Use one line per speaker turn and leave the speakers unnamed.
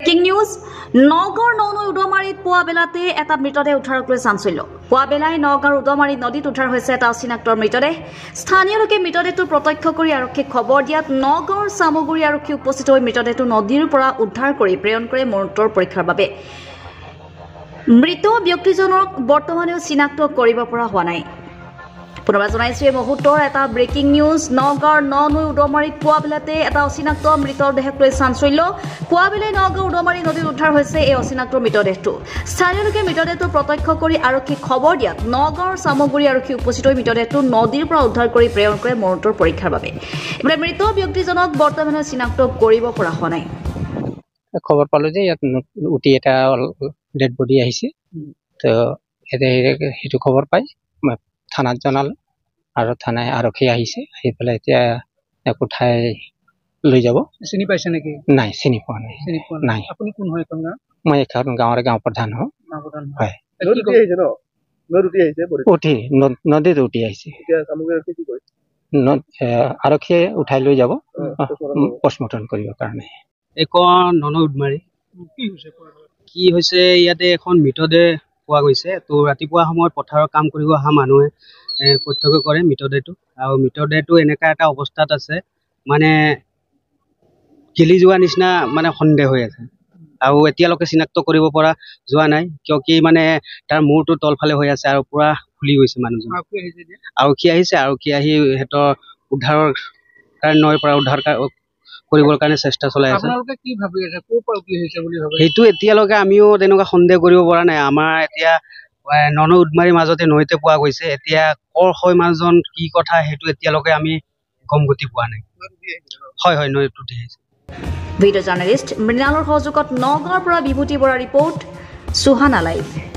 Breaking news নগাঁৱৰ ননৈ উদমাৰীত পুৱা বেলাতে এটা মৃতদেহ উদ্ধাৰক লৈ চাঞ্চল্য পুৱা বেলাই নগাঁৱৰ উদমাৰী নদীত উদ্ধাৰ হৈছে এটা অচিনাক্ত মৃতদেহ স্থানীয় লোকে মৃতদেহটো প্ৰত্যক্ষ কৰি আৰক্ষীক খবৰ দিয়াত নগাঁৱৰ চামগুৰি আৰক্ষী উপস্থিত হৈ মৃতদেহটো নদীৰ পৰা উদ্ধাৰ কৰি প্ৰেৰণ কৰে মৰণোত্তৰ পৰীক্ষাৰ বাবে মৃত ব্যক্তিজনক বৰ্তমানেও চিনাক্ত কৰিব পৰা হোৱা নাই পুনৰবাৰ জনাইছো এই মুহূৰ্তৰ এটা ব্ৰেকিং নিউজ নগাঁৱৰ ননৈ উদমাৰীত পুৱা বেলাতে এটা অচিনাক্ত মৃতদেহক লৈ চাঞ্চল্য পুৱা বেলাই নগাঁও উদমাৰী নদীত উদ্ধাৰ হৈছে এই অচিনাক্ত মৃতদেহটো স্থানীয় লোকে মৃতদেহটো প্ৰত্যক্ষ কৰি আৰক্ষীক খবৰ দিয়াত নগাঁৱৰ চামগুৰি আৰক্ষী উপস্থিত হৈ মৃতদেহটো নদীৰ পৰা উদ্ধাৰ কৰি প্ৰেৰণ কৰে মৰণোত্তৰ পৰীক্ষাৰ বাবে ইফালে মৃত ব্যক্তিজনক বৰ্তমানে চিনাক্ত কৰিব পৰা হোৱা নাই
খবৰ পালো যে ইয়াত উটি এটা ডেড বডি আহিছে তো সেইটো খবৰ পাই থানাত জনালো আৰু থানাই আৰক্ষী আহিছে আহি পেলাই এতিয়া উঠাই লৈ যাব
চিনি পাইছে নেকি
নাই চিনি পোৱা নাই
আপুনি কোন হয় কোন গাঁও
মই এখন গাঁও প্ৰধান হওঁ হয় নদীত উটি আহিছে আৰক্ষীয়ে উঠাই লৈ যাব পষ্টমৰ্টম কৰিবৰ কাৰণে
এইখন ননৈ উদমাৰী কি হৈছে ইয়াতে এখন মৃতদেহ পোৱা গৈছে তো ৰাতিপুৱা সময়ত পথাৰৰ কাম কৰিব অহা মানুহে প্ৰত্যক্ষ কৰে মৃতদেহটো আৰু মৃতদেহটো এনেকুৱা এটা অৱস্থাত আছে মানে গেলি যোৱা নিচিনা মানে সন্দেহ হৈ আছে আৰু এতিয়ালৈকে চিনাক্ত কৰিব পৰা যোৱা নাই কিয় মানে তাৰ মূৰটো তলফালে হৈ আছে আৰু পুৰা ফুলি গৈছে মানুহজন আৰক্ষী আহিছে আৰক্ষী আহি সিহঁতৰ উদ্ধাৰৰ কাৰণে নৈৰ পৰা উদ্ধাৰ কৰিবৰ কাৰণে চেষ্টা চলাই আছে সেইটো এতিয়ালৈকে আমিও তেনেকুৱা সন্দেহ কৰিব পৰা নাই আমাৰ এতিয়া ননৈ উদমাৰীৰ মাজতে নৈতে পোৱা গৈছে এতিয়া কৰ হয় মানুহজন কি কথা সেইটো এতিয়ালৈকে আমি গম গতি পোৱা নাই হয় নৈত উটি আহিছে
ভিডিঅ' জাৰ্নেলিষ্ট মৃণালৰ সহযোগত নগাঁৱৰ পৰা বিভূতি বৰা ৰিপৰ্ট সুহানা লাইভ।